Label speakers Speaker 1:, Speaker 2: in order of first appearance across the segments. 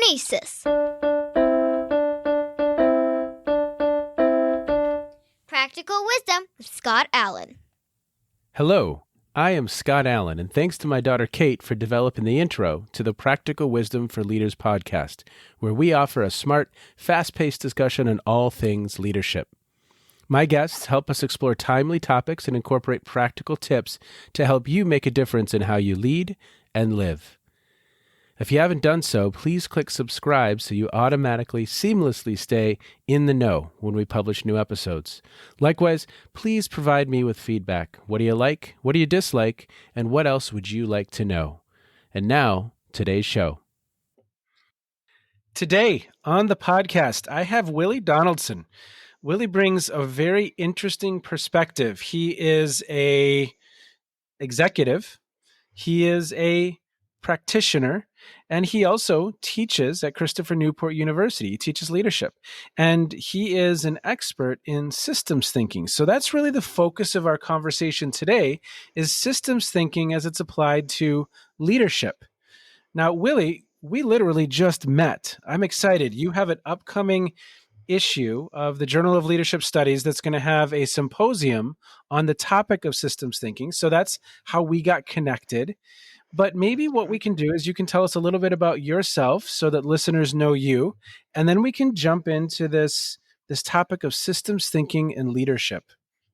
Speaker 1: Oasis. Practical Wisdom with Scott Allen.
Speaker 2: Hello, I am Scott Allen, and thanks to my daughter Kate for developing the intro to the Practical Wisdom for Leaders podcast, where we offer a smart, fast-paced discussion on all things leadership. My guests help us explore timely topics and incorporate practical tips to help you make a difference in how you lead and live. If you haven't done so, please click subscribe so you automatically, seamlessly stay in the know when we publish new episodes. Likewise, please provide me with feedback. What do you like? What do you dislike? And what else would you like to know? And now, today's show. Today on the podcast, I have Willy Donaldson. Willy brings a very interesting perspective. He is a executive. He is a practitioner, and he also teaches at Christopher Newport University. He teaches leadership, and he is an expert in systems thinking. So that's really the focus of our conversation today, is systems thinking as it's applied to leadership. Now, Willy, we literally just met. I'm excited. You have an upcoming issue of the Journal of Leadership Studies that's going to have a symposium on the topic of systems thinking. So that's how we got connected. But maybe what we can do is you can tell us a little bit about yourself so that listeners know you, and then we can jump into this topic of systems thinking and leadership.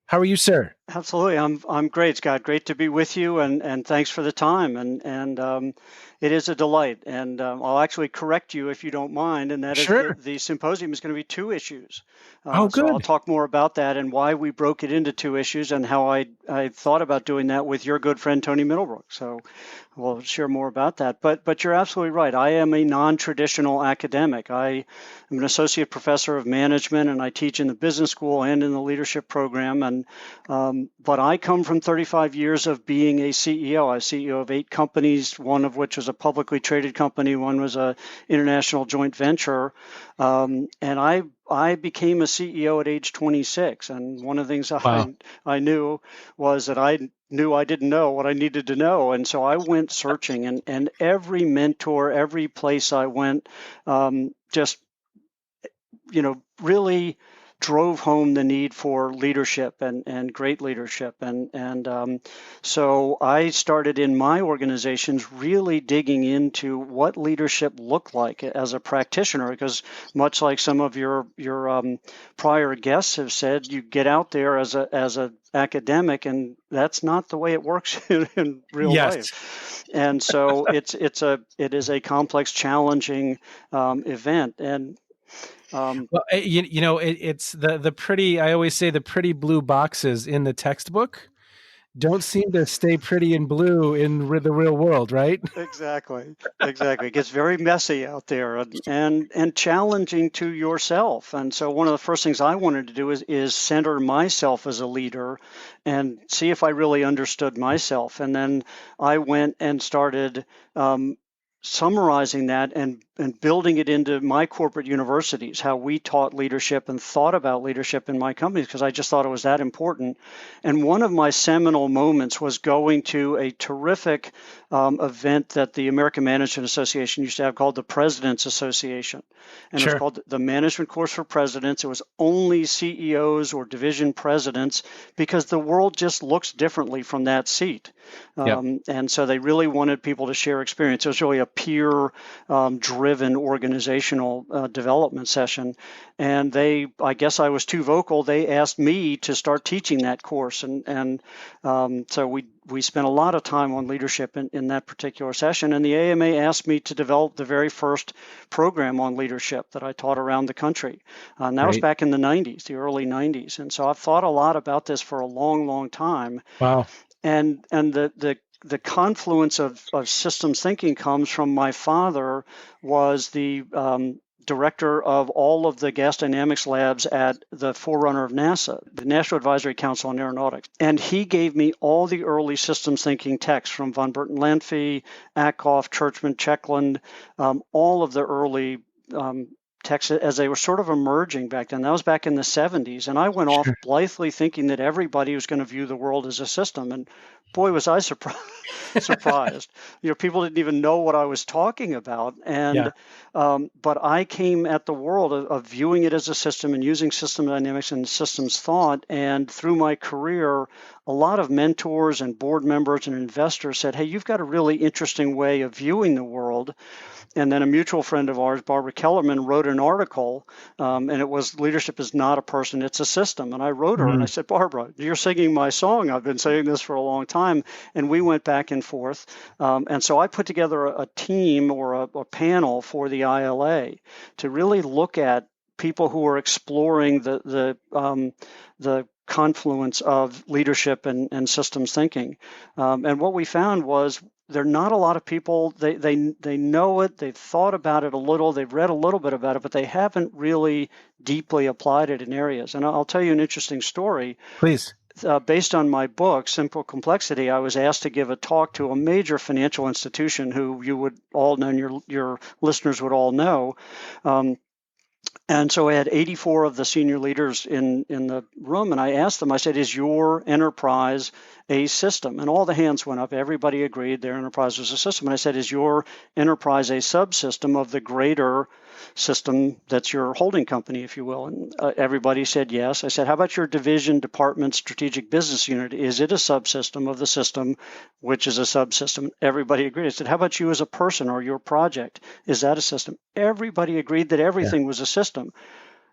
Speaker 2: How are you, sir?
Speaker 3: Absolutely. I'm great, Scott. Great to be with you, and thanks for the time. And it is a delight. And I'll actually correct you if you don't mind. And that
Speaker 2: Sure.
Speaker 3: is the symposium is going to be 2 issues.
Speaker 2: Oh, good.
Speaker 3: So I'll talk more about that and why we broke it into 2 issues and how I thought about doing that with your good friend Tony Middlebrook. So we'll share more about that. But you're absolutely right. I am a non-traditional academic. I am an associate professor of management, and I teach in the business school and in the leadership program. And but I come from 35 years of being a CEO. I was CEO of 8 companies, one of which was a publicly traded company, one was a international joint venture. And I became a CEO at age 26. And one of the things I knew was that I knew I didn't know what I needed to know. And so I went searching, and every mentor, every place I went, just, really drove home the need for leadership and great leadership. And so I started in my organizations really digging into what leadership looked like as a practitioner, because much like some of your prior guests have said, you get out there as a academic, and that's not the way it works in real life. And so it is a complex, challenging event. And
Speaker 2: it's the pretty, I always say the pretty blue boxes in the textbook don't seem to stay pretty and blue in the real world, right?
Speaker 3: Exactly. It gets very messy out there and challenging to yourself. And so one of the first things I wanted to do is center myself as a leader and see if I really understood myself. And then I went and started summarizing that and building it into my corporate universities, how we taught leadership and thought about leadership in my companies, because I just thought it was that important. And one of my seminal moments was going to a terrific event that the American Management Association used to have called the President's Association. And It was called the Management Course for Presidents. It was only CEOs or division presidents, because the world just looks differently from that seat. And so they really wanted people to share experience. It was really a peer-driven organizational development session. And I guess I was too vocal. They asked me to start teaching that course. And so we spent a lot of time on leadership in that particular session. And the AMA asked me to develop the very first program on leadership that I taught around the country. And that was back in the 90s, the early 90s. And so I've thought a lot about this for a long, long time.
Speaker 2: Wow.
Speaker 3: And the confluence of systems thinking comes from my father was the director of all of the gas dynamics labs at the forerunner of NASA, the National Advisory Council on Aeronautics. And he gave me all the early systems thinking texts from von Burton-Lanfy, Ackoff, Churchman, Checkland, all of the early texts as they were sort of emerging back then. That was back in the 70s. And I went off blithely thinking that everybody was going to view the world as a system. And boy, was I surprised. People didn't even know what I was talking about.
Speaker 2: Yeah.
Speaker 3: But I came at the world of viewing it as a system and using system dynamics and systems thought. And through my career, a lot of mentors and board members and investors said, hey, you've got a really interesting way of viewing the world. And then a mutual friend of ours, Barbara Kellerman, wrote an article, and it was "Leadership is not a person, it's a system." And I wrote her and I said, Barbara, you're singing my song. I've been saying this for a long time. And we went back and forth. And so I put together a team or a panel for the ILA to really look at people who are exploring the confluence of leadership and systems thinking. And what we found was there are not a lot of people, they know it, they've thought about it a little, they've read a little bit about it, but they haven't really deeply applied it in areas. And I'll tell you an interesting story.
Speaker 2: Please.
Speaker 3: Based on my book, Simple Complexity, I was asked to give a talk to a major financial institution who you would all know, and your listeners would all know. And so I had 84 of the senior leaders in the room, and I asked them, I said, is your enterprise a system? And all the hands went up. Everybody agreed their enterprise was a system. And I said, is your enterprise a subsystem of the greater system that's your holding company, if you will? And everybody said yes. I said, how about your division, department, strategic business unit? Is it a subsystem of the system, which is a subsystem? Everybody agreed. I said, how about you as a person or your project? Is that a system? Everybody agreed that everything was a system.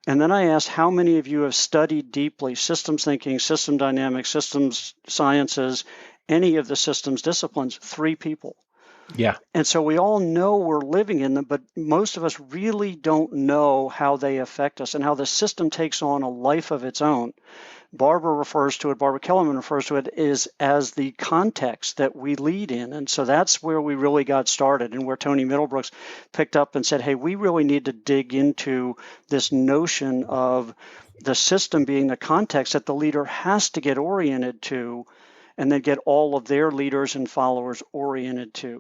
Speaker 3: And then I asked, how many of you have studied deeply systems thinking, system dynamics, systems sciences, any of the systems disciplines? 3 people.
Speaker 2: Yeah.
Speaker 3: And so we all know we're living in them, but most of us really don't know how they affect us and how the system takes on a life of its own. Barbara Kellerman refers to it as the context that we lead in. And so that's where we really got started, and where Tony Middlebrooks picked up and said, hey, we really need to dig into this notion of the system being the context that the leader has to get oriented to, and then get all of their leaders and followers oriented to.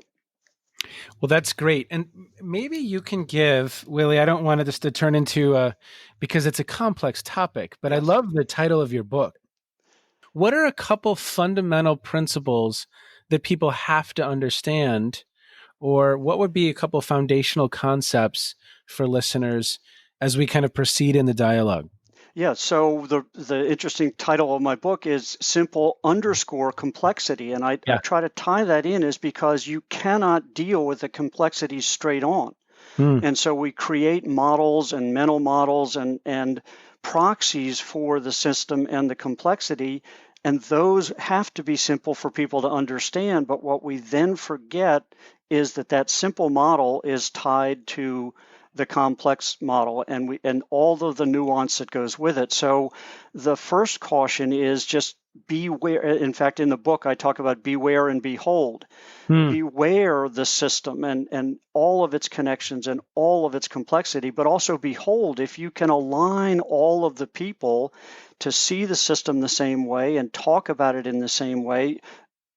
Speaker 2: Well, that's great. And maybe you can give, Willy, I don't want this to turn into because it's a complex topic, but yes. I love the title of your book. What are a couple fundamental principles that people have to understand, or what would be a couple foundational concepts for listeners as we kind of proceed in the dialogue?
Speaker 3: Yeah, so the interesting title of my book is Simple _ Complexity. And I try to tie that in is because you cannot deal with the complexity straight on. And so we create models and mental models and proxies for the system and the complexity. And those have to be simple for people to understand. But what we then forget is that simple model is tied to the complex model and all of the nuance that goes with it. So the first caution is just beware. In fact, in the book, I talk about beware and behold. Beware the system and all of its connections and all of its complexity, but also behold, if you can align all of the people to see the system the same way and talk about it in the same way,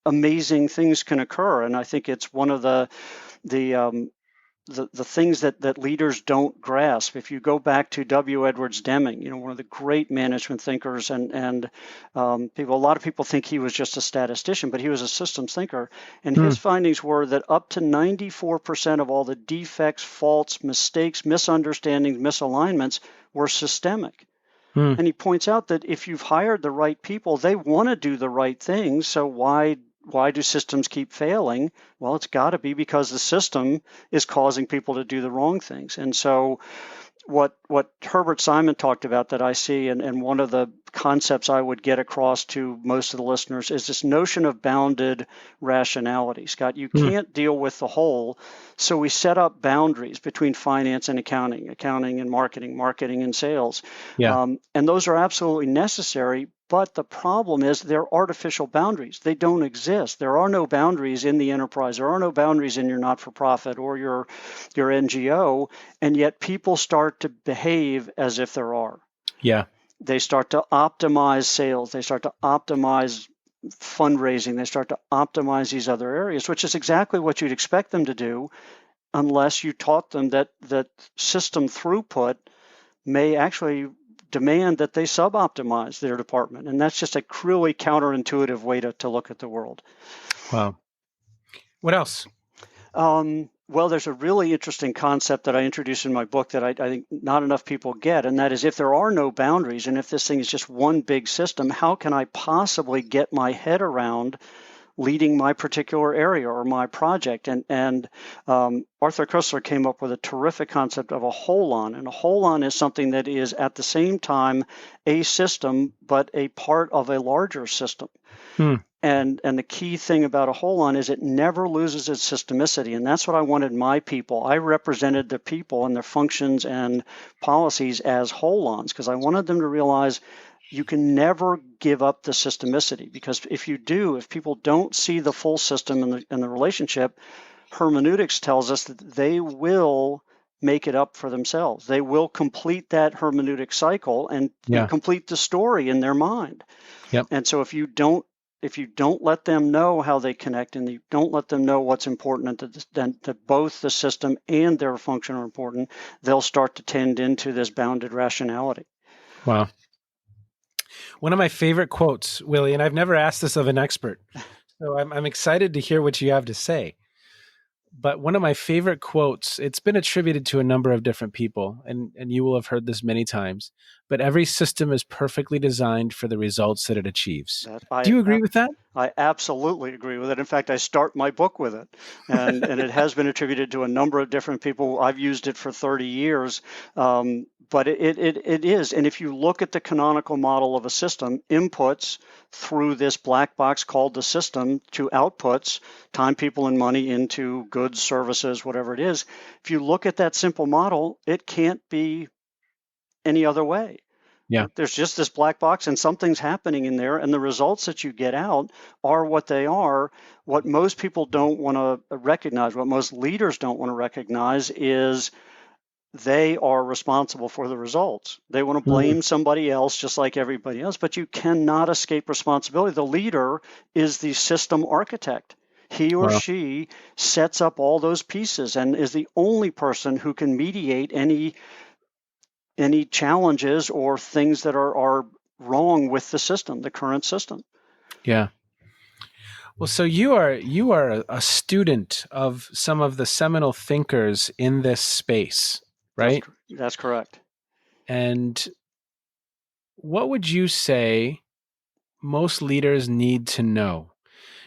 Speaker 3: amazing things can occur. And I think it's one of the things that leaders don't grasp. If you go back to W. Edwards Deming, one of the great management thinkers, and a lot of people think he was just a statistician, but he was a systems thinker. And his findings were that up to 94% of all the defects, faults, mistakes, misunderstandings, misalignments were systemic. And he points out that if you've hired the right people, they want to do the right things. So why do systems keep failing? Well, it's got to be because the system is causing people to do the wrong things. And so what Herbert Simon talked about that I see, and one of the concepts I would get across to most of the listeners, is this notion of bounded rationality. Scott, you can't deal with the whole, so we set up boundaries between finance and accounting and marketing and sales.
Speaker 2: Yeah.
Speaker 3: And those are absolutely necessary. But the problem is they're artificial boundaries. They don't exist. There are no boundaries in the enterprise. There are no boundaries in your not-for-profit or your NGO, and yet people start to behave as if there are.
Speaker 2: Yeah.
Speaker 3: They start to optimize sales. They start to optimize fundraising. They start to optimize these other areas, which is exactly what you'd expect them to do unless you taught them that system throughput may actually demand that they sub-optimize their department. And that's just a really counterintuitive way to look at the world.
Speaker 2: Wow. What else?
Speaker 3: Well, there's a really interesting concept that I introduced in my book that I think not enough people get, and that is, if there are no boundaries and if this thing is just one big system, how can I possibly get my head around leading my particular area or my project? And Arthur Koestler came up with a terrific concept of a holon. And a holon is something that is at the same time a system, but a part of a larger system. And the key thing about a holon is it never loses its systemicity. And that's what I wanted my people. I represented the people and their functions and policies as holons because I wanted them to realize you can never give up the systemicity, because if people don't see the full system in the relationship, hermeneutics tells us that they will make it up for themselves. They will complete that hermeneutic cycle and complete the story in their mind.
Speaker 2: Yep.
Speaker 3: And so if you don't let them know how they connect, and you don't let them know what's important, and that both the system and their function are important, they'll start to tend into this bounded rationality.
Speaker 2: Wow. One of my favorite quotes, Willy, and I've never asked this of an expert, so I'm excited to hear what you have to say. But one of my favorite quotes, it's been attributed to a number of different people, and you will have heard this many times, but every system is perfectly designed for the results that it achieves. Do you agree with that?
Speaker 3: I absolutely agree with it. In fact, I start my book with it, and it has been attributed to a number of different people. I've used it for 30 years, but it is. And if you look at the canonical model of a system, inputs through this black box called the system to outputs, time, people, and money into goods, services, whatever it is. If you look at that simple model, it can't be any other way.
Speaker 2: Yeah.
Speaker 3: There's just this black box and something's happening in there, and the results that you get out are what they are. What most people don't want to recognize, what most leaders don't want to recognize, is they are responsible for the results. They want to blame somebody else just like everybody else, but you cannot escape responsibility. The leader is the system architect. He or she sets up all those pieces and is the only person who can mediate any challenges or things that are wrong with the system, the current system.
Speaker 2: Yeah. Well, so you are a student of some of the seminal thinkers in this space, right?
Speaker 3: That's correct.
Speaker 2: And what would you say most leaders need to know?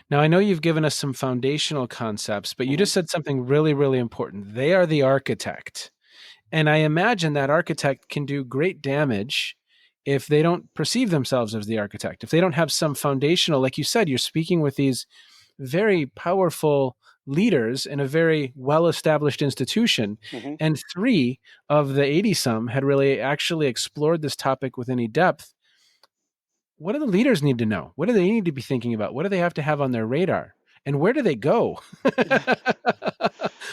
Speaker 2: Now, I know you've given us some foundational concepts, but you just said something really, really important. They are the architect. And I imagine that architect can do great damage if they don't perceive themselves as the architect. If they don't have some foundational, like you said, you're speaking with these very powerful leaders in a very well-established institution. And 3 of the 80-some had really actually explored this topic with any depth. What do the leaders need to know? What do they need to be thinking about? What do they have to have on their radar? And where do they go?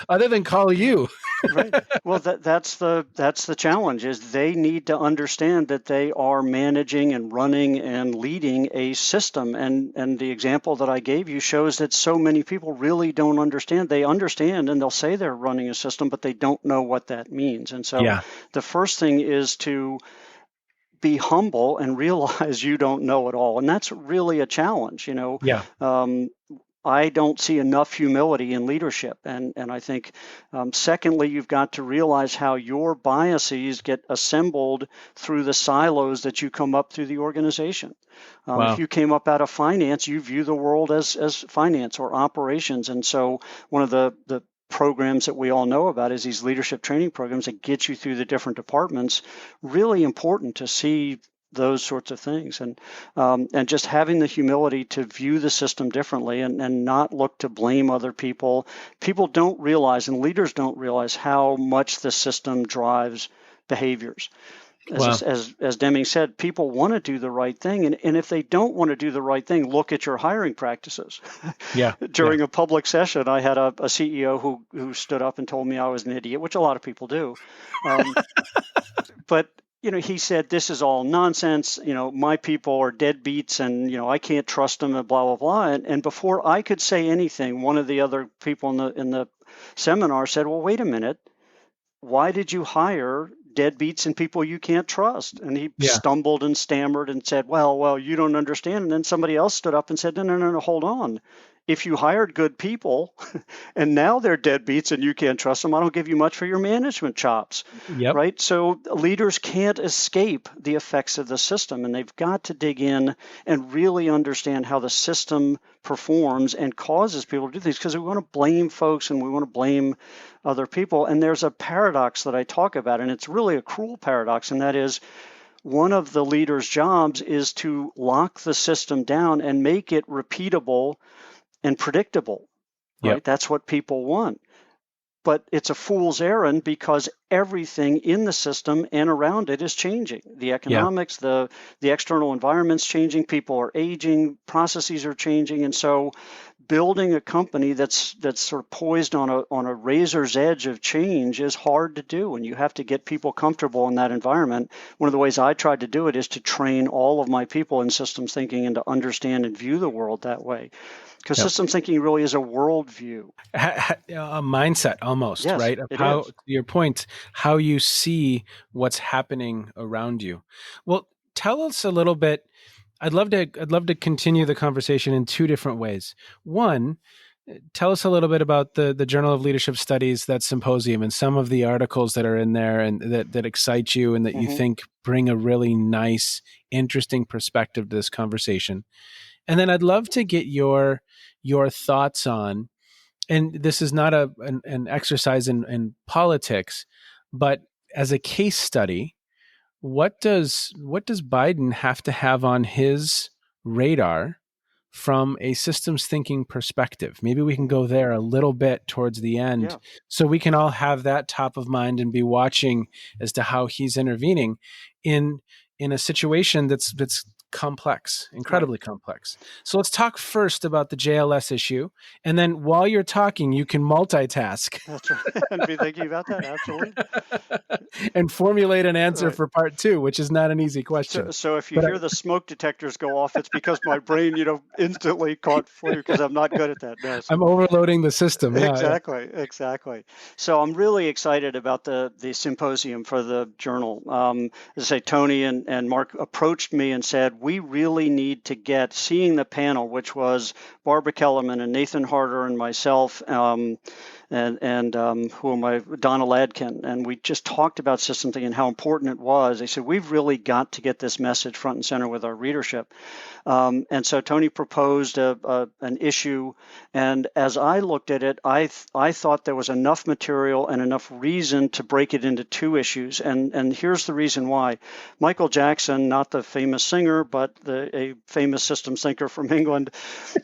Speaker 2: Other than call you.
Speaker 3: Right. Well, that's the challenge, is they need to understand that they are managing and running and leading a system. And the example that I gave you shows that so many people really don't understand. They understand and they'll say they're running a system, but they don't know what that means. And so the first thing is to be humble and realize you don't know it all. And that's really a challenge, I don't see enough humility in leadership. And I think, secondly, you've got to realize how your biases get assembled through the silos that you come up through the organization. If you came up out of finance, you view the world as finance or operations. And so one of the programs that we all know about is these leadership training programs that get you through the different departments. Really important to see those sorts of things, and just having the humility to view the system differently and not look to blame other people. People don't realize, and leaders don't realize, how much the system drives behaviors. As Deming said, people want to do the right thing, and if they don't want to do the right thing, look at your hiring practices. During a public session, I had a CEO who stood up and told me I was an idiot, which a lot of people do. But he said, this is all nonsense. My people are deadbeats, and I can't trust them, and blah blah blah. And before I could say anything, one of the other people in the seminar said, well, wait a minute. Why did you hire deadbeats and people you can't trust. And he
Speaker 2: Yeah.
Speaker 3: stumbled and stammered and said, well, you don't understand. And then somebody else stood up and said, no, hold on. If you hired good people and now they're deadbeats and you can't trust them, I don't give you much for your management chops,
Speaker 2: Yep.
Speaker 3: right? So leaders can't escape the effects of the system, and they've got to dig in and really understand how the system performs and causes people to do things, because we want to blame folks and we want to blame other people. And there's a paradox that I talk about, and it's really a cruel paradox, and that is one of the leader's jobs is to lock the system down and make it repeatable and predictable, right?
Speaker 2: Yep.
Speaker 3: That's what people want. But it's a fool's errand, because everything in the system and around it is changing. The economics, the external environment's changing, people are aging, processes are changing. And so building a company that's sort of poised on a razor's edge of change is hard to do, and you have to get people comfortable in that environment. One of the ways I tried to do it is to train all of my people in systems thinking and to understand and view the world that way. Because systems thinking really is a worldview.
Speaker 2: A mindset almost,
Speaker 3: Yes,
Speaker 2: right? Of
Speaker 3: it
Speaker 2: how,
Speaker 3: is.
Speaker 2: to your point, how you see what's happening around you. Well, tell us a little bit. I'd love to continue the conversation in two different ways. One, tell us a little bit about the Journal of Leadership Studies, that symposium, and some of the articles that are in there and that excite you and that you think bring a really nice, interesting perspective to this conversation. And then I'd love to get your thoughts on, and this is not an exercise in politics, but as a case study, what does Biden have to have on his radar from a systems thinking perspective? Maybe we can go there a little bit towards the end, so we can all have that top of mind and be watching as to how he's intervening in a situation that's complex, incredibly complex. So let's talk first about the JLS issue, and then while you're talking, you can multitask.
Speaker 3: That's right. And be thinking about that, absolutely.
Speaker 2: And formulate an answer for part two, which is not an easy question.
Speaker 3: So if you hear the smoke detectors go off, it's because my brain, instantly caught fire, because I'm not good at that. No, so.
Speaker 2: I'm overloading the system. Yeah,
Speaker 3: Exactly. So I'm really excited about the symposium for the journal. As I say, Tony and Mark approached me and said, we really need to seeing the panel, which was Barbara Kellerman and Nathan Harder and myself, and who am I, Donna Ladkin, and we just talked about system thinking and how important it was. They said, we've really got to get this message front and center with our readership. And so Tony proposed an issue, and as I looked at it, I thought there was enough material and enough reason to break it into two issues. And here's the reason why. Michael Jackson, not the famous singer, but a famous systems thinker from England,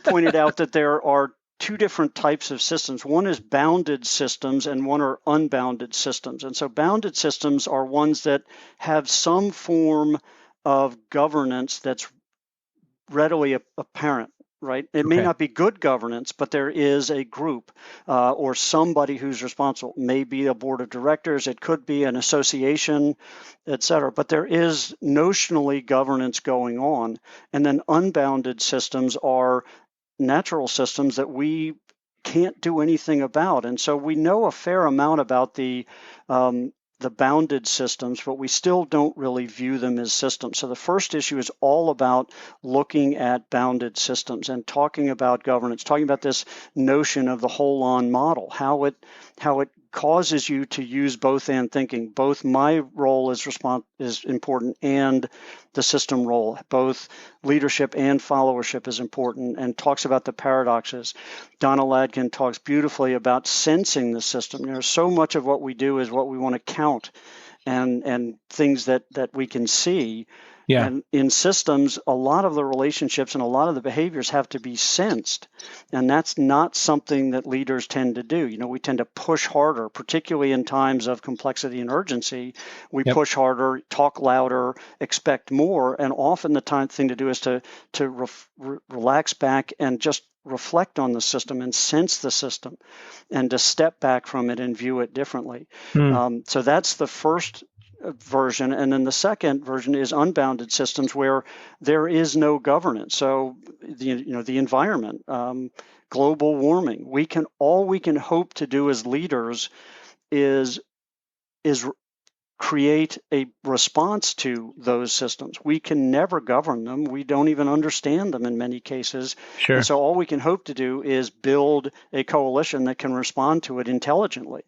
Speaker 3: pointed out that there are two different types of systems. One is bounded systems and one are unbounded systems. And so bounded systems are ones that have some form of governance that's readily apparent, right? It may not be good governance, but there is a group or somebody who's responsible. It may be a board of directors, it could be an association, et cetera. But there is notionally governance going on. And then unbounded systems are natural systems that we can't do anything about. And so we know a fair amount about the bounded systems, but we still don't really view them as systems. So the first issue is all about looking at bounded systems and talking about governance, talking about this notion of the whole-on model, how it causes you to use both and thinking. Both my role is important and the system role. Both leadership and followership is important, and talks about the paradoxes. Donna Ladkin talks beautifully about sensing the system. So much of what we do is what we want to count and things that we can see.
Speaker 2: Yeah.
Speaker 3: And in systems, a lot of the relationships and a lot of the behaviors have to be sensed. And that's not something that leaders tend to do. We tend to push harder, particularly in times of complexity and urgency. We push harder, talk louder, expect more. And often the thing to do is to relax back and just reflect on the system and sense the system and to step back from it and view it differently. So that's the first version. And then the second version is unbounded systems, where there is no governance. So the environment, global warming, all we can hope to do as leaders is create a response to those systems. We can never govern them. We don't even understand them in many cases.
Speaker 2: Sure.
Speaker 3: And so all we can hope to do is build a coalition that can respond to it intelligently.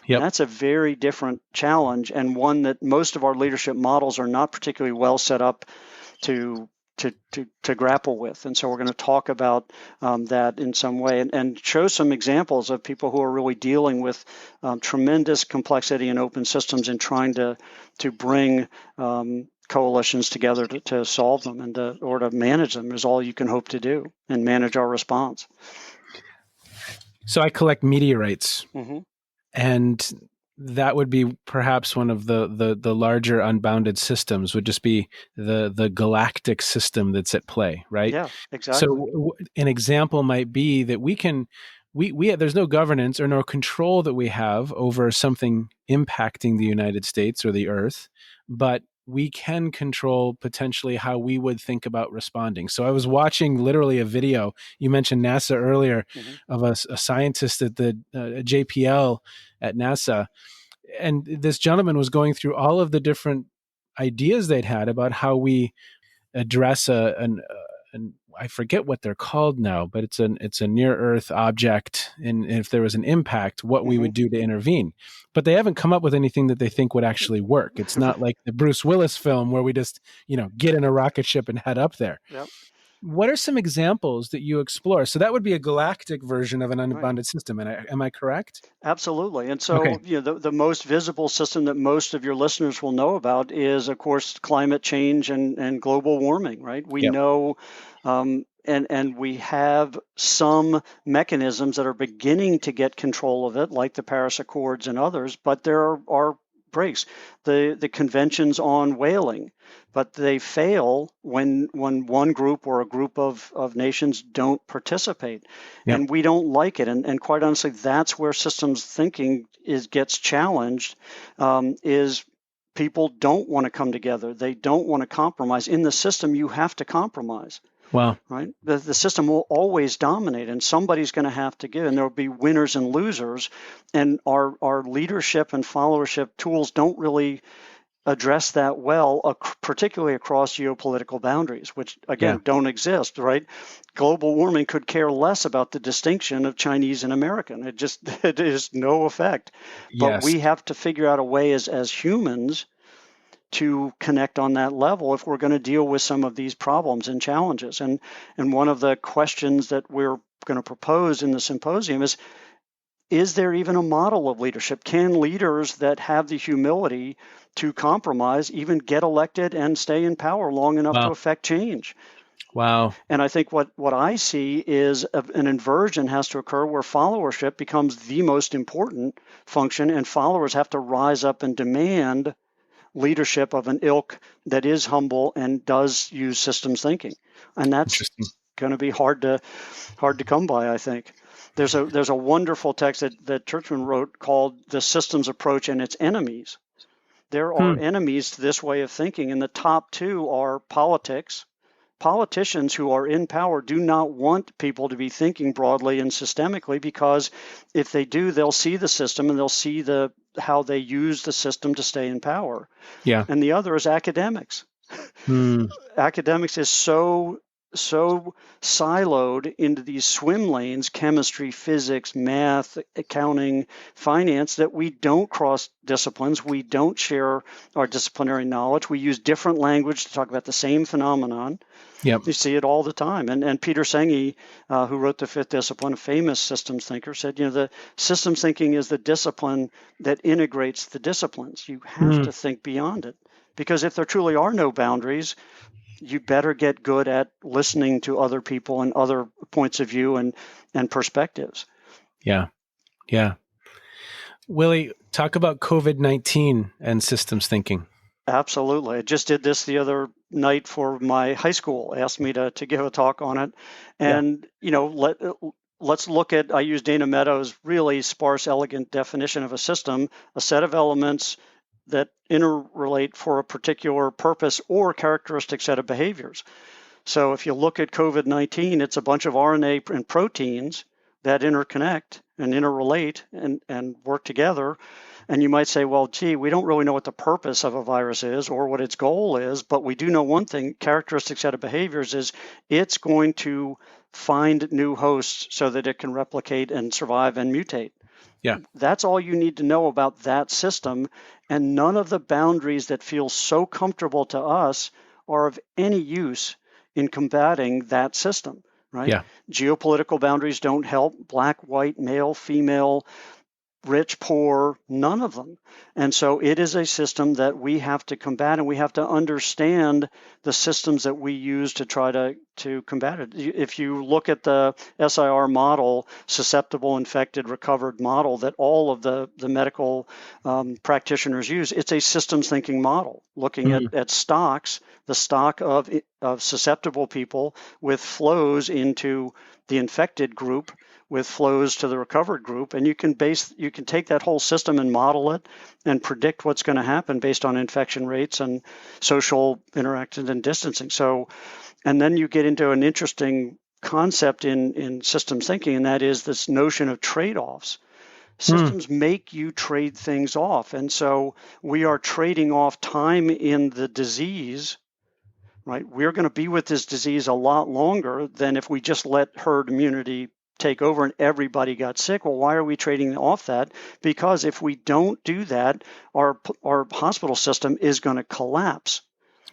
Speaker 2: Yep.
Speaker 3: And that's a very different challenge, and one that most of our leadership models are not particularly well set up to grapple with. And so we're going to talk about that in some way, and show some examples of people who are really dealing with tremendous complexity in open systems and trying to bring coalitions together to solve them and or to manage them is all you can hope to do, and manage our response.
Speaker 2: So I collect meteorites,
Speaker 3: Mm-hmm.
Speaker 2: and that would be perhaps one of the larger unbounded systems, would just be the galactic system that's at play, right?
Speaker 3: Yeah, exactly.
Speaker 2: So an example might be that we there's no governance or no control that we have over something impacting the United States or the Earth, but we can control potentially how we would think about responding. So I was watching literally a video. You mentioned NASA earlier,
Speaker 3: Mm-hmm.
Speaker 2: of a scientist at the JPL at NASA. And this gentleman was going through all of the different ideas they'd had about how we address an I forget what they're called now, but it's a near Earth object, and if there was an impact, what we would do to intervene. But they haven't come up with anything that they think would actually work. It's not like the Bruce Willis film where we just get in a rocket ship and head up there.
Speaker 3: Yep.
Speaker 2: What are some examples that you explore? So that would be a galactic version of an unbounded system. And am I correct?
Speaker 3: Absolutely. And so, the most visible system that most of your listeners will know about is, of course, climate change and global warming, right? We know, and we have some mechanisms that are beginning to get control of it, like the Paris Accords and others, but there are breaks. The conventions on whaling, but they fail when one group or a group of nations don't participate. And we don't like it. And quite honestly, that's where systems thinking gets challenged, is people don't want to come together. They don't want to compromise. In the system, you have to compromise.
Speaker 2: Wow.
Speaker 3: Right? The system will always dominate, and somebody's going to have to give, and there will be winners and losers. And our leadership and followership tools don't really address that well, particularly across geopolitical boundaries, which, again, don't exist, right? Global warming could care less about the distinction of Chinese and American. It is no effect. But we have to figure out a way as humans to connect on that level if we're going to deal with some of these problems and challenges. And one of the questions that we're going to propose in the symposium is there even a model of leadership? Can leaders that have the humility to compromise even get elected and stay in power long enough to affect change?
Speaker 2: Wow.
Speaker 3: And I think what I see is an inversion has to occur where followership becomes the most important function, and followers have to rise up and demand leadership of an ilk that is humble and does use systems thinking. And that's going to be hard to come by, I think. There's a wonderful text that Churchman wrote called The Systems Approach and Its Enemies. There are enemies to this way of thinking, and the top two are politics. Politicians who are in power do not want people to be thinking broadly and systemically, because if they do, they'll see the system and they'll see how they use the system to stay in power.
Speaker 2: Yeah.
Speaker 3: And the other is academics. Academics is so siloed into these swim lanes, chemistry, physics, math, accounting, finance, that we don't cross disciplines. We don't share our disciplinary knowledge. We use different language to talk about the same phenomenon.
Speaker 2: Yep.
Speaker 3: You see it all the time. And Peter Senge, who wrote The Fifth Discipline, a famous systems thinker, said, the systems thinking is the discipline that integrates the disciplines. You have to think beyond it, because if there truly are no boundaries, you better get good at listening to other people and other points of view and perspectives.
Speaker 2: Yeah. Yeah. Willie, talk about COVID-19 and systems thinking.
Speaker 3: Absolutely. I just did this the other night for my high school, asked me to give a talk on it. And, let's look at, I use Dana Meadows' really sparse, elegant definition of a system, a set of elements that interrelate for a particular purpose or characteristic set of behaviors. So if you look at COVID-19, it's a bunch of RNA and proteins that interconnect and interrelate and work together. And you might say, well, gee, we don't really know what the purpose of a virus is or what its goal is, but we do know one thing, characteristic set of behaviors is it's going to find new hosts so that it can replicate and survive and mutate.
Speaker 2: Yeah.
Speaker 3: That's all you need to know about that system. And none of the boundaries that feel so comfortable to us are of any use in combating that system, right?
Speaker 2: Yeah.
Speaker 3: Geopolitical boundaries don't help. Black, white, male, female, rich, poor, none of them. And so it is a system that we have to combat, and we have to understand the systems that we use to try to combat it. If you look at the SIR model, susceptible, infected, recovered model that all of the medical practitioners use, it's a systems thinking model, looking at stocks, the stock of susceptible people with flows into the infected group, with flows to the recovered group, and you can take that whole system and model it and predict what's going to happen based on infection rates and social interactions and distancing. So, and then you get into an interesting concept in systems thinking, and that is this notion of trade-offs. Systems make you trade things off, and so we are trading off time in the disease. Right, we're going to be with this disease a lot longer than if we just let herd immunity take over and everybody got sick. Well, why are we trading off that? Because if we don't do that, our hospital system is going to collapse.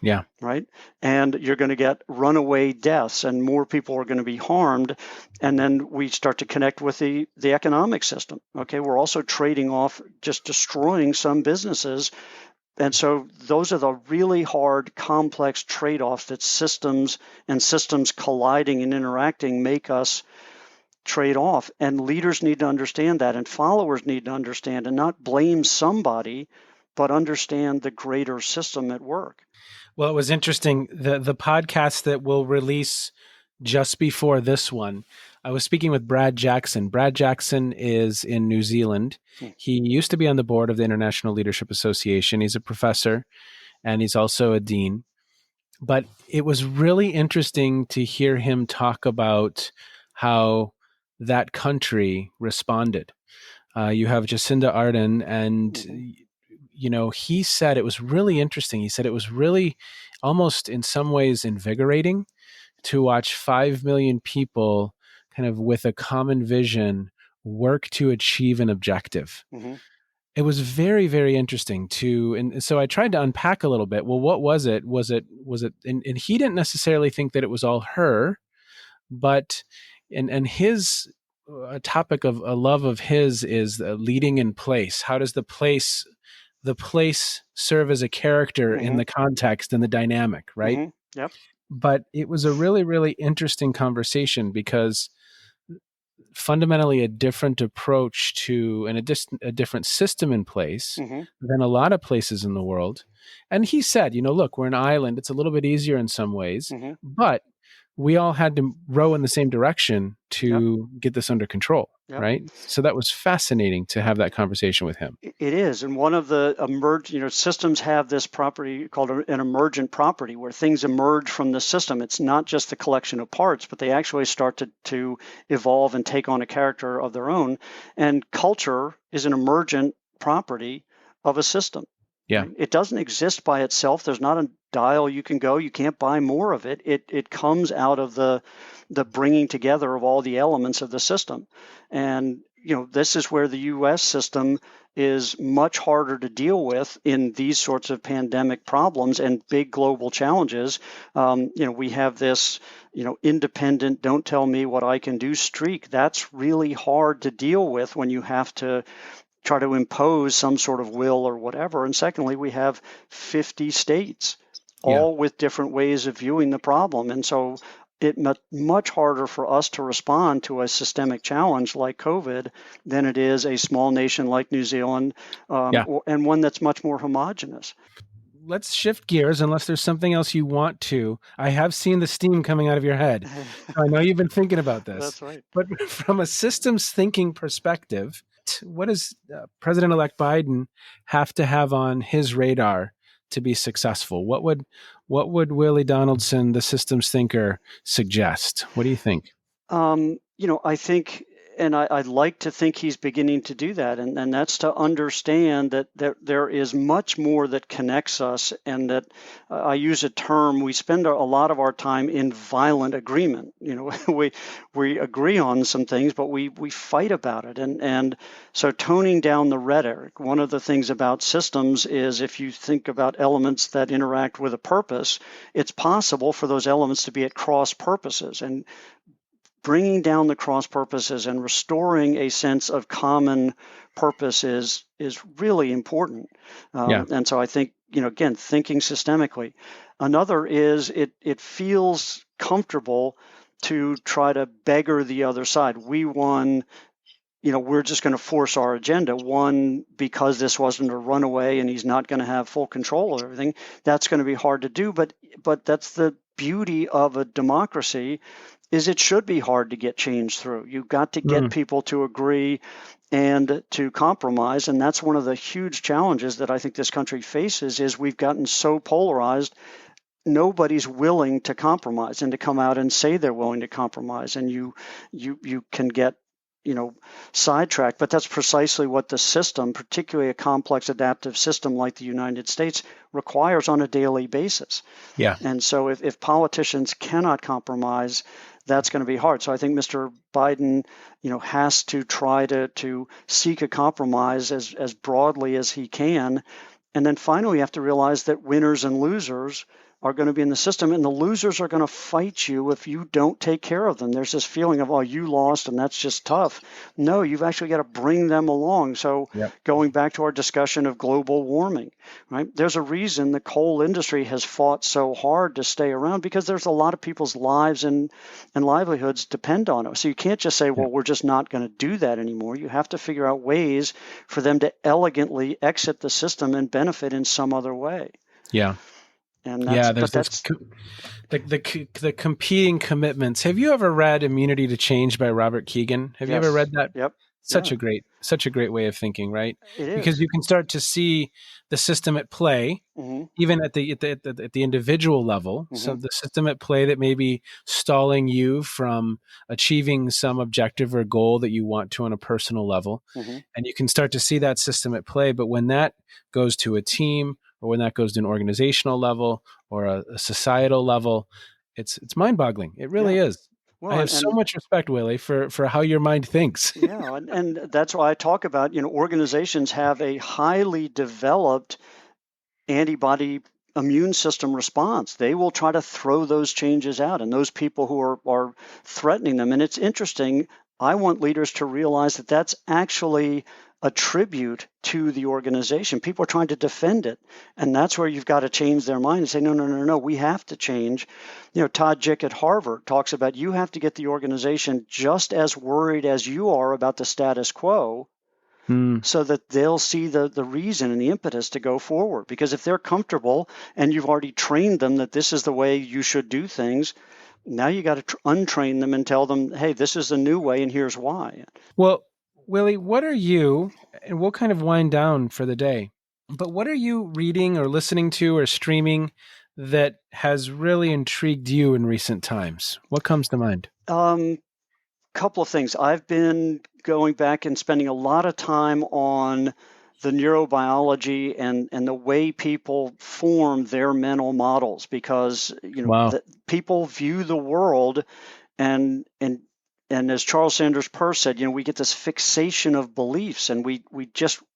Speaker 2: Yeah.
Speaker 3: Right. And you're going to get runaway deaths and more people are going to be harmed. And then we start to connect with the economic system. Okay. We're also trading off just destroying some businesses. And so those are the really hard, complex trade-offs that systems colliding and interacting make us trade off. And leaders need to understand that, and followers need to understand and not blame somebody, but understand the greater system at work.
Speaker 2: Well, it was interesting. The podcast that we'll release just before this one, I was speaking with Brad Jackson. Brad Jackson is in New Zealand. He used to be on the board of the International Leadership Association. He's a professor, and he's also a dean. But it was really interesting to hear him talk about how that country responded. You have Jacinda Ardern, and he said it was really interesting. He said it was really almost in some ways invigorating to watch 5 million people kind of with a common vision work to achieve an objective. Mm-hmm. It was very, very interesting and so I tried to unpack a little bit. Well, what was it? And he didn't necessarily think that it was all her, but, and his topic of a love of his is leading in place. How does the place serve as a character in the context and the dynamic, right?
Speaker 3: Mm-hmm. Yep.
Speaker 2: But it was a really, really interesting conversation because fundamentally a different approach to and a different system in place than a lot of places in the world. And he said, look, we're an island. It's a little bit easier in some ways, but we all had to row in the same direction to get this under control, right? So that was fascinating to have that conversation with him.
Speaker 3: It is. And one of the systems have this property called an emergent property where things emerge from the system. It's not just the collection of parts, but they actually start to evolve and take on a character of their own. And culture is an emergent property of a system.
Speaker 2: Yeah.
Speaker 3: It doesn't exist by itself. There's not a dial you can go. You can't buy more of it. It comes out of the bringing together of all the elements of the system. And, this is where the U.S. system is much harder to deal with in these sorts of pandemic problems and big global challenges. We have this, independent, don't tell me what I can do streak. That's really hard to deal with when you have to try to impose some sort of will or whatever. And secondly, we have 50 states, all with different ways of viewing the problem. And so it's much harder for us to respond to a systemic challenge like COVID than it is a small nation like New Zealand, and one that's much more homogenous.
Speaker 2: Let's shift gears unless there's something else you want to. I have seen the steam coming out of your head. I know you've been thinking about this.
Speaker 3: That's right.
Speaker 2: But from a systems thinking perspective, what does President-elect Biden have to have on his radar to be successful? What would Willy Donaldson, the systems thinker, suggest? What do you think?
Speaker 3: I think I'd like to think he's beginning to do that, and that's to understand that there is much more that connects us, and that I use a term, we spend a lot of our time in violent agreement. We agree on some things, but we fight about it, and so toning down the rhetoric. One of the things about systems is if you think about elements that interact with a purpose, it's possible for those elements to be at cross purposes, and bringing down the cross purposes and restoring a sense of common purpose is really important. And so I think, again, thinking systemically. Another is it feels comfortable to try to beggar the other side. We won. We're just going to force our agenda. One, because this wasn't a runaway and he's not going to have full control of everything, that's going to be hard to do. But that's the beauty of a democracy, is it should be hard to get change through. You've got to get people to agree and to compromise. And that's one of the huge challenges that I think this country faces, is we've gotten so polarized. Nobody's willing to compromise and to come out and say they're willing to compromise. And you can get sidetracked, but that's precisely what the system, particularly a complex adaptive system like the United States, requires on a daily basis.
Speaker 2: Yeah.
Speaker 3: And so if politicians cannot compromise, that's going to be hard. So I think Mr. Biden, has to try to seek a compromise as broadly as he can. And then finally, you have to realize that winners and losers are going to be in the system, and the losers are going to fight you if you don't take care of them. There's this feeling of, oh, you lost and that's just tough. No, you've actually got to bring them along. So Going back to our discussion of global warming, right? There's a reason the coal industry has fought so hard to stay around, because there's a lot of people's lives and livelihoods depend on it. So you can't just say, well, we're just not going to do that anymore. You have to figure out ways for them to elegantly exit the system and benefit in some other way.
Speaker 2: Yeah.
Speaker 3: And
Speaker 2: there's the competing commitments. Have you ever read Immunity to Change by Robert Keegan? Have you ever read that?
Speaker 3: Yep.
Speaker 2: Such a great way of thinking, right?
Speaker 3: It is.
Speaker 2: Because you can start to see the system at play, even at the individual level. So the system at play that may be stalling you from achieving some objective or goal that you want to on a personal level, and you can start to see that system at play. But when that goes to a team, or when that goes to an organizational level or a societal level, it's mind-boggling. It really is. Well, I have so much respect, Willy, for how your mind thinks.
Speaker 3: And that's why I talk about, organizations have a highly developed antibody immune system response. They will try to throw those changes out, and those people who are threatening them. And it's interesting. I want leaders to realize that that's actually a tribute to the organization. People are trying to defend it, and that's where you've got to change their mind and say, no, we have to change. Todd Jick at Harvard talks about, you have to get the organization just as worried as you are about the status quo, so that they'll see the reason and the impetus to go forward. Because if they're comfortable and you've already trained them that this is the way you should do things, now you got to untrain them and tell them, hey, this is the new way and here's why.
Speaker 2: Well, Willy, what are you, and we'll kind of wind down for the day, but what are you reading or listening to or streaming that has really intrigued you in recent times? What comes to mind?
Speaker 3: Couple of things. I've been going back and spending a lot of time on the neurobiology and the way people form their mental models, because people view the world and as Charles Sanders Peirce said, we get this fixation of beliefs, and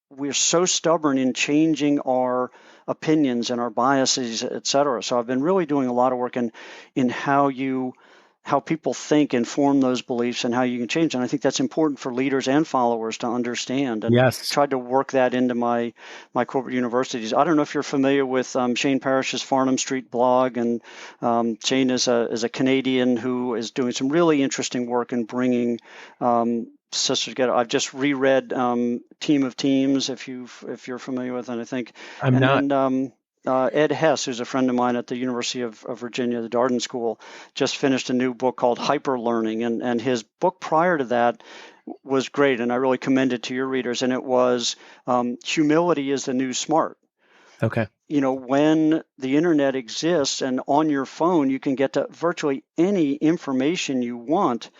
Speaker 3: we're so stubborn in changing our opinions and our biases, et cetera. So I've been really doing a lot of work in how people think and form those beliefs and how you can change. And I think that's important for leaders and followers to understand. And tried to work that into my corporate universities. I don't know if you're familiar with Shane Parrish's Farnham Street blog. And Shane is a Canadian who is doing some really interesting work in bringing sisters together. I've just reread Team of Teams, if you're familiar with it, I think.
Speaker 2: I'm not.
Speaker 3: And Ed Hess, who's a friend of mine at the University of Virginia, the Darden School, just finished a new book called Hyperlearning. And his book prior to that was great, and I really commend it to your readers. And it was Humility is the New Smart.
Speaker 2: Okay.
Speaker 3: When the internet exists and on your phone, you can get to virtually any information you want.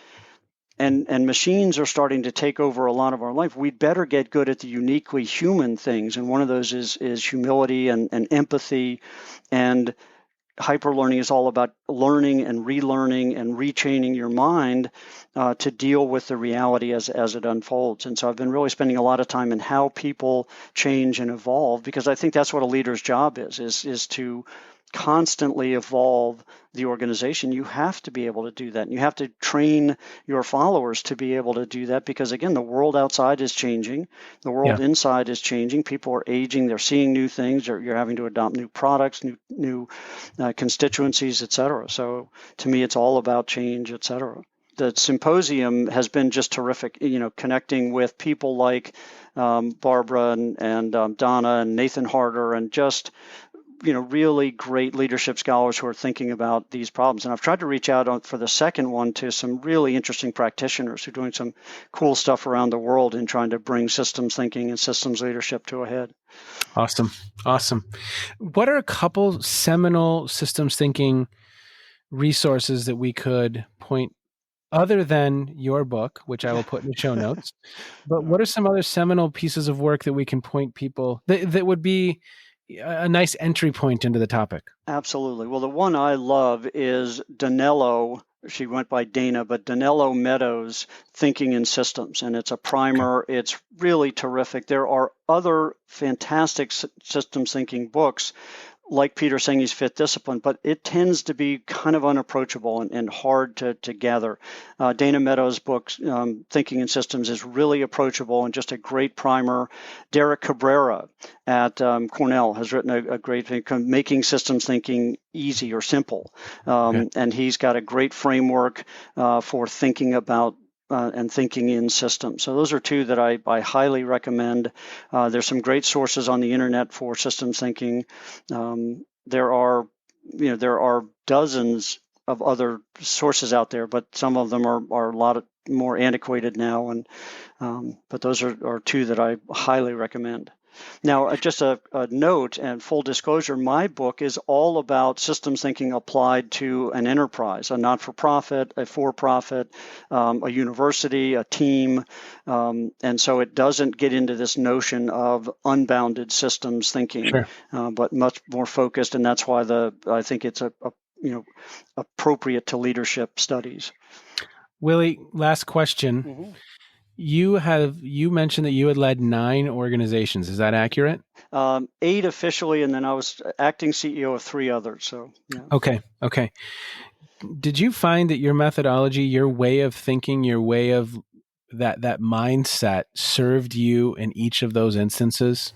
Speaker 3: and machines are starting to take over a lot of our life. We'd better get good at the uniquely human things, and one of those is humility and empathy. And hyperlearning is all about learning and relearning and retraining your mind to deal with the reality as it unfolds. And so I've been really spending a lot of time in how people change and evolve, because I think that's what a leader's job is to constantly evolve the organization. You have to be able to do that. And you have to train your followers to be able to do that, because again, the world outside is changing. The world inside is changing. People are aging. They're seeing new things. You're having to adopt new products, new constituencies, et cetera. So to me, it's all about change, et cetera. The symposium has been just terrific, connecting with people like Barbara and Donna and Nathan Harder, and just really great leadership scholars who are thinking about these problems. And I've tried to reach out for the second one to some really interesting practitioners who are doing some cool stuff around the world in trying to bring systems thinking and systems leadership to a head.
Speaker 2: Awesome. What are a couple seminal systems thinking resources that we could point, other than your book, which I will put in the show notes, but what are some other seminal pieces of work that we can point people that would be a nice entry point into the topic?
Speaker 3: Absolutely. Well, the one I love is Danello. She went by Dana, but Danello Meadows' Thinking in Systems, and it's a primer. Okay. It's really terrific. There are other fantastic systems thinking books, like Peter Senge's Fifth Discipline, but it tends to be kind of unapproachable and hard to gather. Dana Meadows' book, Thinking in Systems, is really approachable and just a great primer. Derek Cabrera at Cornell has written a great thing, Making Systems Thinking Easy or Simple. And he's got a great framework for thinking about and thinking in systems. So those are two that I highly recommend. There's some great sources on the internet for systems thinking. There are dozens of other sources out there, but some of them are a lot more antiquated now. And but those are two that I highly recommend. Now, just a note and full disclosure, my book is all about systems thinking applied to an enterprise, a not-for-profit, a for-profit, a university, a team. And so it doesn't get into this notion of unbounded systems thinking, but much more focused. And that's why I think it's appropriate to leadership studies.
Speaker 2: Willy, last question. Mm-hmm. You mentioned that you had led 9 organizations. Is that accurate?
Speaker 3: 8 officially, and then I was acting CEO of 3 others. So yeah.
Speaker 2: Okay. Did you find that your methodology, your way of thinking, your way of that mindset served you in each of those instances?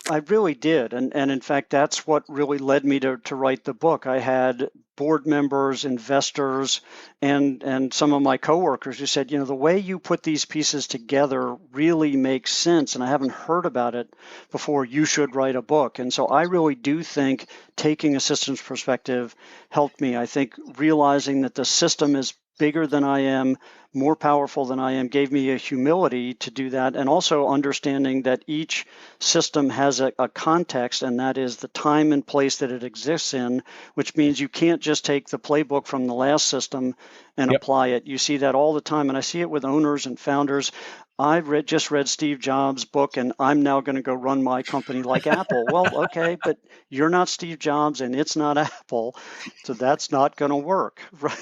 Speaker 3: I really did. And in fact, that's what really led me to write the book. I had board members, investors, and some of my coworkers who said, the way you put these pieces together really makes sense, and I haven't heard about it before. You should write a book. And so I really do think taking a systems perspective helped me. I think realizing that the system is bigger than I am, more powerful than I am, gave me a humility to do that, and also understanding that each system has a context, and that is the time and place that it exists in, which means you can't just take the playbook from the last system and apply it. You see that all the time, and I see it with owners and founders. I've just read Steve Jobs' book, and I'm now going to go run my company like Apple. Well, okay, but you're not Steve Jobs, and it's not Apple, so that's not going to work, right?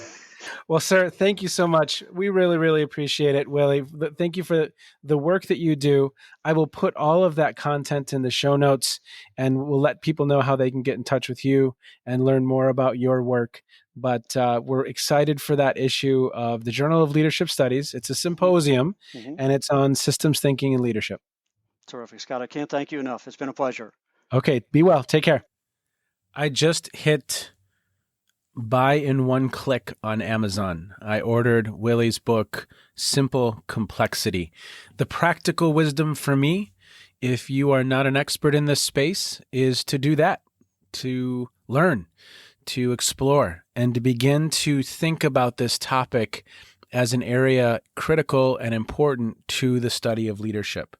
Speaker 2: Well, sir, thank you so much. We really, really appreciate it, Willy. Thank you for the work that you do. I will put all of that content in the show notes, and we'll let people know how they can get in touch with you and learn more about your work. But we're excited for that issue of the Journal of Leadership Studies. It's a symposium, and it's on systems thinking and leadership.
Speaker 3: Terrific, Scott. I can't thank you enough. It's been a pleasure.
Speaker 2: Okay, be well. Take care. I just hit buy in one click on Amazon. I ordered Willy's book, Simple Complexity. The practical wisdom for me, if you are not an expert in this space, is to do that, to learn, to explore, and to begin to think about this topic as an area critical and important to the study of leadership.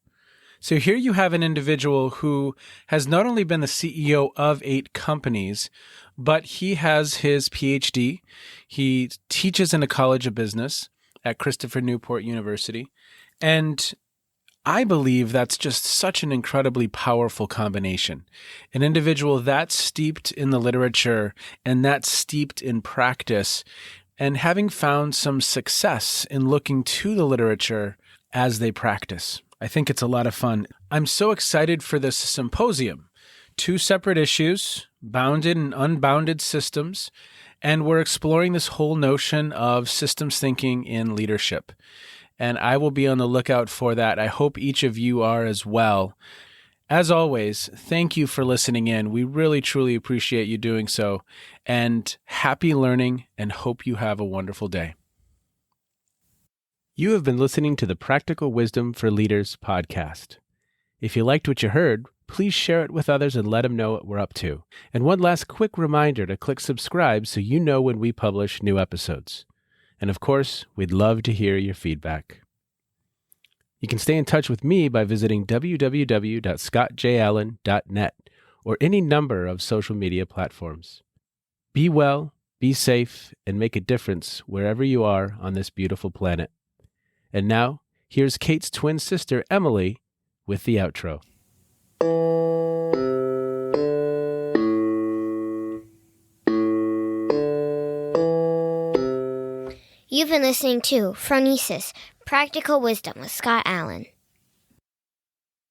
Speaker 2: So here you have an individual who has not only been the CEO of 8 companies, but he has his Ph.D. He teaches in a college of business, at Christopher Newport University. And I believe that's just such an incredibly powerful combination. An individual that's steeped in the literature and that's steeped in practice, and having found some success in looking to the literature as they practice. I think it's a lot of fun. I'm so excited for this symposium. 2 separate issues, bounded and unbounded systems, and we're exploring this whole notion of systems thinking in leadership. And I will be on the lookout for that. I hope each of you are as well. As always, thank you for listening in. We really, truly appreciate you doing so. And happy learning, and hope you have a wonderful day. You have been listening to the Practical Wisdom for Leaders podcast. If you liked what you heard, please share it with others and let them know what we're up to. And one last quick reminder to click subscribe so you know when we publish new episodes. And of course, we'd love to hear your feedback. You can stay in touch with me by visiting www.scottjallen.net or any number of social media platforms. Be well, be safe, and make a difference wherever you are on this beautiful planet. And now, here's Kate's twin sister, Emily, with the outro.
Speaker 1: You've been listening to Phronesis, Practical Wisdom with Scott Allen.